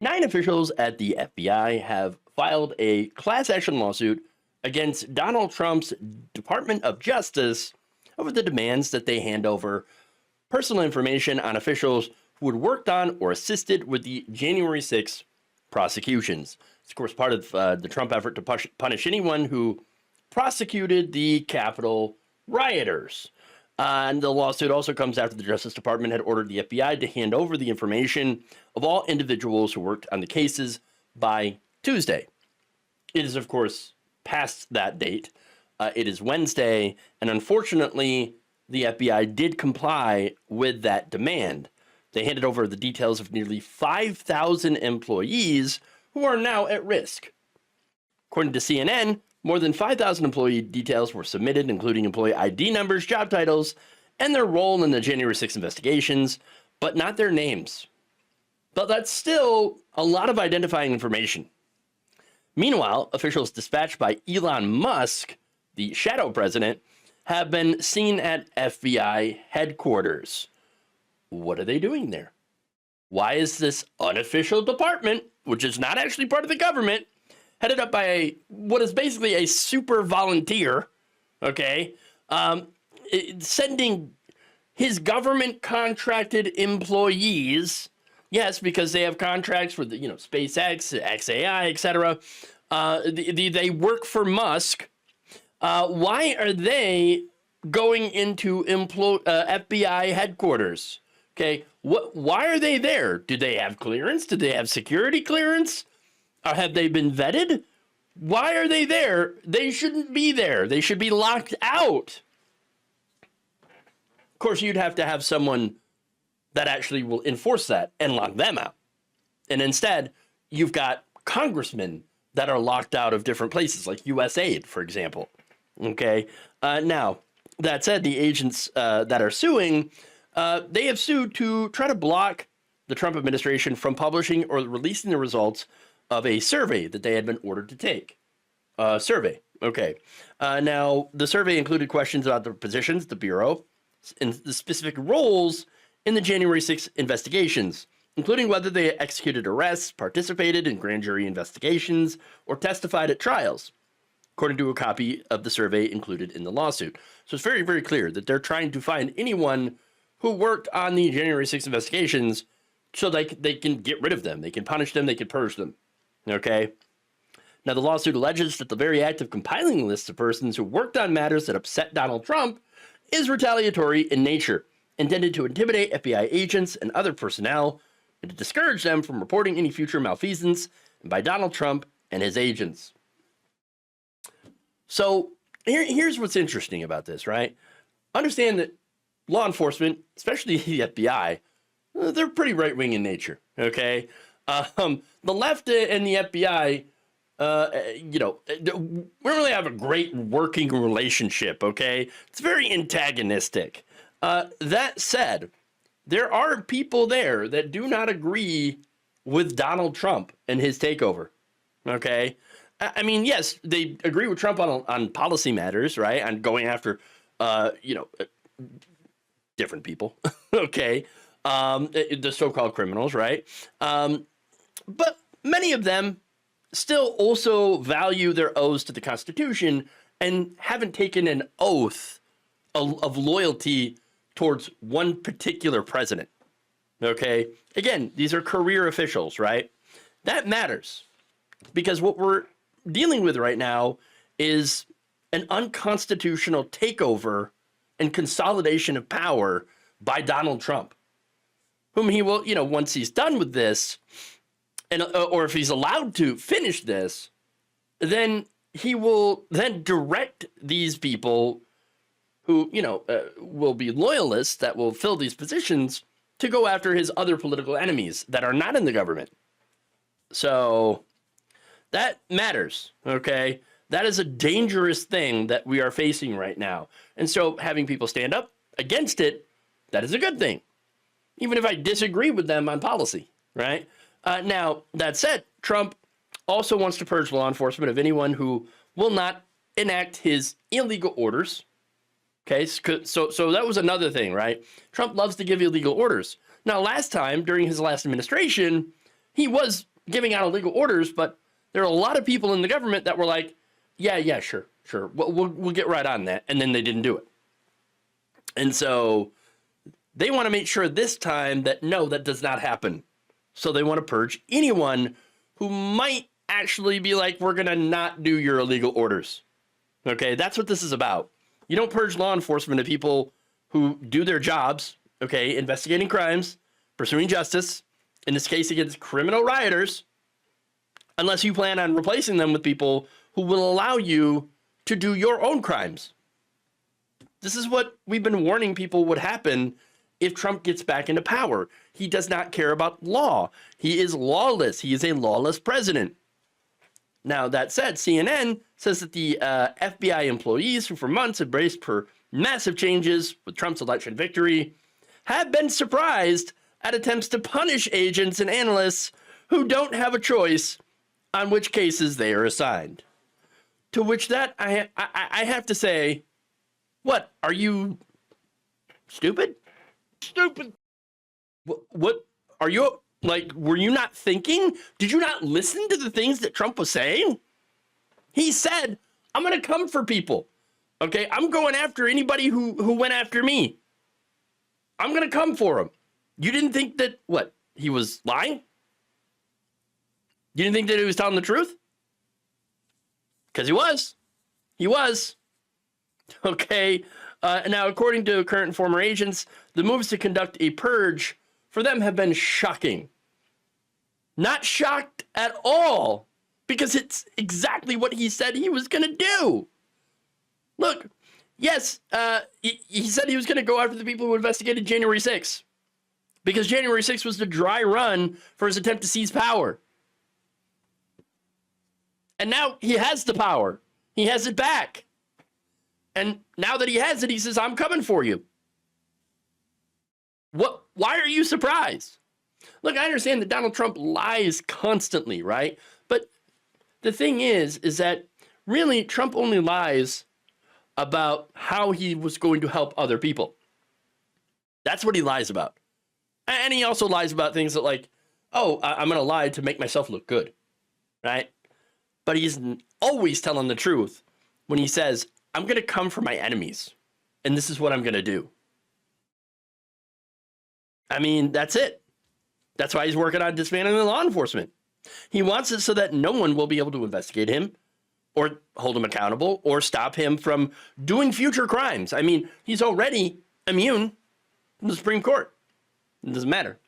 9 officials at the FBI have filed a class action lawsuit against Donald Trump's Department of Justice over the demands that they hand over personal information on officials who had worked on or assisted with the January 6th prosecutions. It's, of course, part of the Trump effort to punish anyone who prosecuted the Capitol rioters. And the lawsuit also comes after the Justice Department had ordered the FBI to hand over the information of all individuals who worked on the cases by Tuesday. It is, of course, past that date. It is Wednesday, and unfortunately, the FBI did comply with that demand. They handed over the details of nearly 5,000 employees who are now at risk. According to CNN, more than 5,000 employee details were submitted, including employee ID numbers, job titles, and their role in the January 6th investigations, but not their names. But that's still a lot of identifying information. Meanwhile, officials dispatched by Elon Musk, the shadow president, have been seen at FBI headquarters. What are they doing there? Why is this unofficial department, which is not actually part of the government, headed up by what is basically a super volunteer, okay, sending his government contracted employees, yes, because they have contracts with, SpaceX, XAI, etc. They work for Musk. Why are they going into FBI headquarters? Okay, why are they there? Do they have clearance? Do they have security clearance? Or have they been vetted? Why are they there? They shouldn't be there. They should be locked out. Of course, you'd have to have someone that actually will enforce that and lock them out. And instead, you've got congressmen that are locked out of different places, like USAID, for example. Okay. Now, that said, the agents that are suing, they have sued to try to block the Trump administration from publishing or releasing the results of a survey that they had been ordered to take. Survey. Okay. Now, the survey included questions about the positions, the Bureau, and the specific roles in the January 6th investigations, including whether they executed arrests, participated in grand jury investigations, or testified at trials, according to a copy of the survey included in the lawsuit. So it's very, very clear that they're trying to find anyone who worked on the January 6th investigations so they can get rid of them. They can punish them. They can purge them. Okay? Now, the lawsuit alleges that the very act of compiling lists of persons who worked on matters that upset Donald Trump is retaliatory in nature, intended to intimidate FBI agents and other personnel and to discourage them from reporting any future malfeasance by Donald Trump and his agents. So here's what's interesting about this, right? Understand that law enforcement, especially the FBI, they're pretty right-wing in nature, okay? The left and the FBI, we don't really have a great working relationship, okay? It's very antagonistic. That said, there are people there that do not agree with Donald Trump and his takeover, okay? I mean, yes, they agree with Trump on policy matters, right? On going after, different people, okay? The so-called criminals, right? But many of them still also value their oaths to the Constitution and haven't taken an oath of loyalty towards one particular president, okay? Again, these are career officials, right? That matters because what we're dealing with right now is an unconstitutional takeover and consolidation of power by Donald Trump, whom he will, once he's done with this, and or if he's allowed to finish this, then he will then direct these people who, will be loyalists that will fill these positions to go after his other political enemies that are not in the government. So that matters, okay? That is a dangerous thing that we are facing right now. And so having people stand up against it, that is a good thing, even if I disagree with them on policy, right? Now, that said, Trump also wants to purge law enforcement of anyone who will not enact his illegal orders. Okay, so that was another thing, right? Trump loves to give illegal orders. Now, last time, during his last administration, he was giving out illegal orders, but there are a lot of people in the government that were like, yeah, sure. We'll get right on that. And then they didn't do it. And so they want to make sure this time that, no, that does not happen. So they want to purge anyone who might actually be like, we're going to not do your illegal orders. Okay, that's what this is about. You don't purge law enforcement of people who do their jobs, okay, investigating crimes, pursuing justice, in this case against criminal rioters, unless you plan on replacing them with people who will allow you to do your own crimes. This is what we've been warning people would happen if Trump gets back into power. He does not care about law. He is lawless. He is a lawless president. Now, that said, CNN says that the FBI employees who for months have braced for massive changes with Trump's election victory have been surprised at attempts to punish agents and analysts who don't have a choice on which cases they are assigned. To which that I have to say, what, are you stupid? Stupid. What are you, like, were you not thinking? Did you not listen to the things that Trump was saying? He said, I'm going to come for people. Okay, I'm going after anybody who went after me. I'm going to come for him. You didn't think that, what, he was lying? You didn't think that he was telling the truth? Because he was. He was. Okay. Now, according to current and former agents, the moves to conduct a purge for them have been shocking. Not shocked at all, because it's exactly what he said he was going to do. Look, yes, he said he was going to go after the people who investigated January 6th, because January 6th was the dry run for his attempt to seize power. And now he has the power. He has it back. And now that he has it, he says, I'm coming for you. What? Why are you surprised? Look, I understand that Donald Trump lies constantly, right? But the thing is that really Trump only lies about how he was going to help other people. That's what he lies about. And he also lies about things that like, oh, I'm going to lie to make myself look good, right? But he's always telling the truth when he says, I'm going to come for my enemies, and this is what I'm going to do. I mean, that's it. That's why he's working on dismantling the law enforcement. He wants it so that no one will be able to investigate him or hold him accountable or stop him from doing future crimes. I mean, he's already immune from the Supreme Court. It doesn't matter.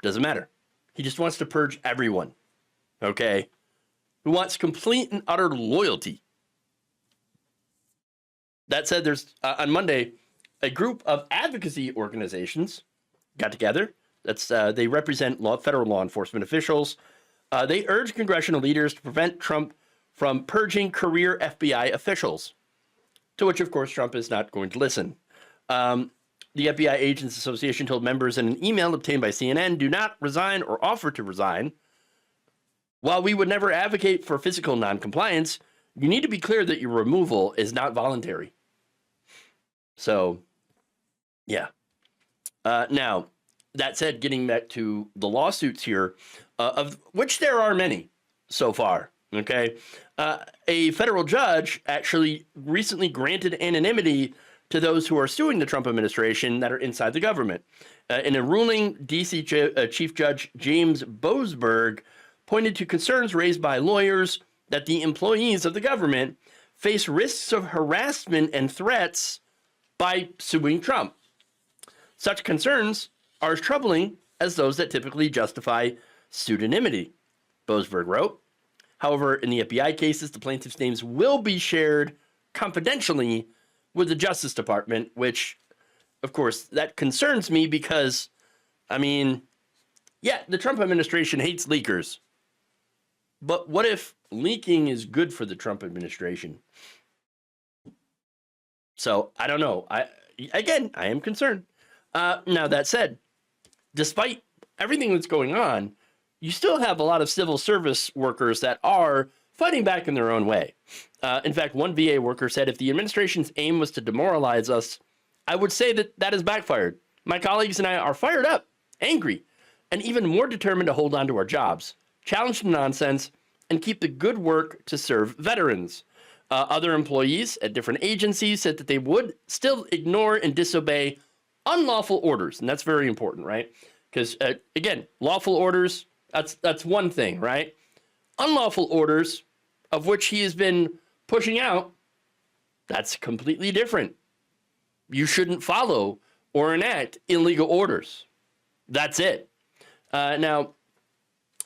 Doesn't matter. He just wants to purge everyone, okay, who wants complete and utter loyalty. That said, there's on Monday, a group of advocacy organizations got together. They represent federal law enforcement officials. They urge congressional leaders to prevent Trump from purging career FBI officials, to which, of course, Trump is not going to listen. The FBI Agents Association told members in an email obtained by CNN, do not resign or offer to resign. While we would never advocate for physical noncompliance, you need to be clear that your removal is not voluntary. So, yeah. Now, that said, getting back to the lawsuits here, of which there are many so far, okay? A federal judge actually recently granted anonymity to those who are suing the Trump administration that are inside the government. In a ruling, D.C. Chief Judge James Boasberg pointed to concerns raised by lawyers that the employees of the government face risks of harassment and threats by suing Trump. Such concerns are as troubling as those that typically justify pseudonymity, Boasberg wrote. However, in the FBI cases, the plaintiffs' names will be shared confidentially with the Justice Department, which, of course, that concerns me because, I mean, yeah, the Trump administration hates leakers. But what if leaking is good for the Trump administration? So, I don't know. I am concerned. Now, that said, despite everything that's going on, you still have a lot of civil service workers that are fighting back in their own way. In fact, one VA worker said, if the administration's aim was to demoralize us, I would say that has backfired. My colleagues and I are fired up, angry, and even more determined to hold on to our jobs. challenge the nonsense, and keep the good work to serve veterans. Other employees at different agencies said that they would still ignore and disobey unlawful orders. And that's very important, right? Because, again, lawful orders, that's one thing, right? Unlawful orders, of which he has been pushing out, that's completely different. You shouldn't follow or enact illegal orders. That's it. Now,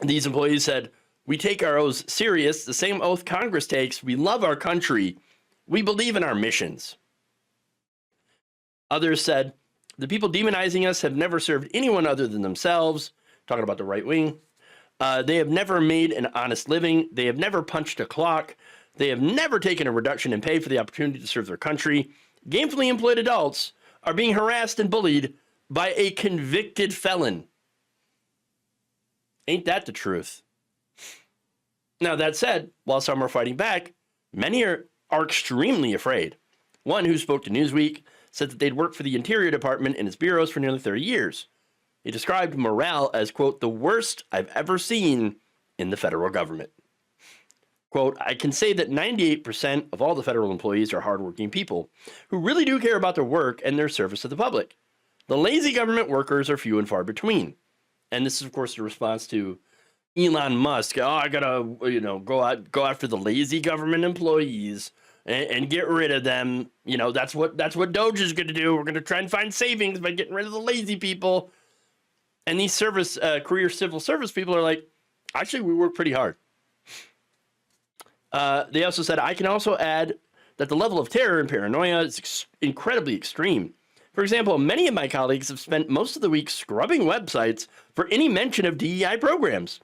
these employees said, "We take our oaths serious, the same oath Congress takes. We love our country. We believe in our missions." Others said, "The people demonizing us have never served anyone other than themselves," talking about the right wing. "They have never made an honest living. They have never punched a clock. They have never taken a reduction in pay for the opportunity to serve their country. Gainfully employed adults are being harassed and bullied by a convicted felon." Ain't that the truth? Now, that said, while some are fighting back, many are extremely afraid. One who spoke to Newsweek said that they'd worked for the Interior Department and its bureaus for nearly 30 years. He described morale as, quote, "the worst I've ever seen in the federal government." Quote, "I can say that 98% of all the federal employees are hardworking people who really do care about their work and their service to the public. The lazy government workers are few and far between." And this is, of course, the response to Elon Musk. "Oh, I gotta, go after the lazy government employees and get rid of them. That's what Doge is going to do. We're going to try and find savings by getting rid of the lazy people." And these career civil service people are like, "Actually, we work pretty hard." They also said, "I can also add that the level of terror and paranoia is incredibly extreme. For example, many of my colleagues have spent most of the week scrubbing websites for any mention of DEI programs.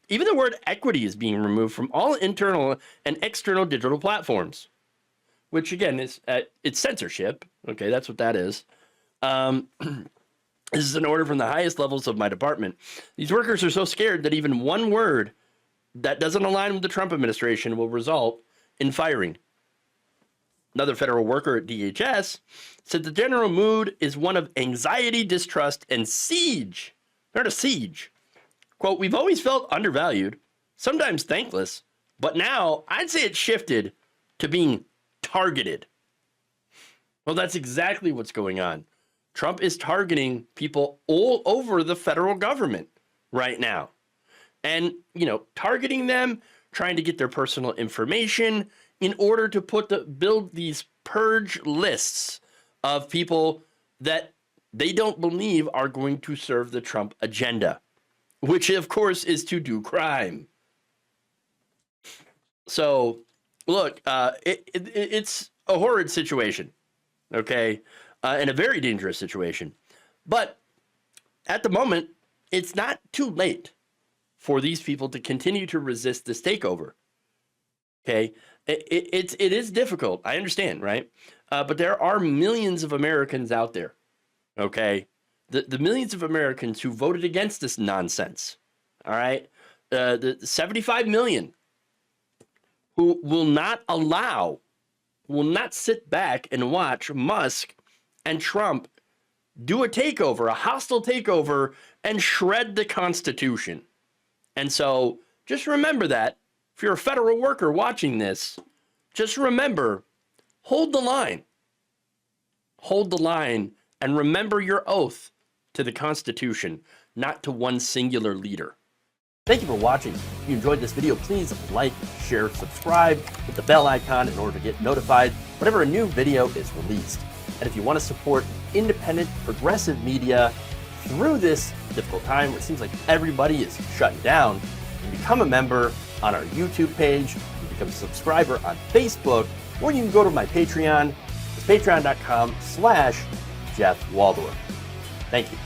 Even the word equity is being removed from all internal and external digital platforms," which, again, is it's censorship. Okay, that's what that is. "This is an order from the highest levels of my department. These workers are so scared that even one word that doesn't align with the Trump administration will result in firing." Another federal worker at DHS said the general mood is one of anxiety, distrust, and siege. They're at a siege. Quote, "We've always felt undervalued, sometimes thankless, but now I'd say it's shifted to being targeted." Well, that's exactly what's going on. Trump is targeting people all over the federal government right now. And, targeting them, trying to get their personal information in order to build these purge lists of people that they don't believe are going to serve the Trump agenda, which, of course, is to do crime. So, look, it's a horrid situation, okay, and a very dangerous situation. But at the moment, it's not too late for these people to continue to resist this takeover. Okay, it is difficult. I understand, right? But there are millions of Americans out there. Okay, the millions of Americans who voted against this nonsense. All right, the 75 million who will not sit back and watch Musk and Trump do a takeover, a hostile takeover, and shred the Constitution. And so just remember that. If you're a federal worker watching this, just remember, hold the line. Hold the line and remember your oath to the Constitution, not to one singular leader. Thank you for watching. If you enjoyed this video, please like, share, subscribe, hit the bell icon in order to get notified whenever a new video is released. And if you want to support independent, progressive media through this difficult time where it seems like everybody is shutting down, you can become a member on our YouTube page, you can become a subscriber on Facebook, or you can go to my Patreon. It's patreon.com/Jeff Waldorf. Thank you.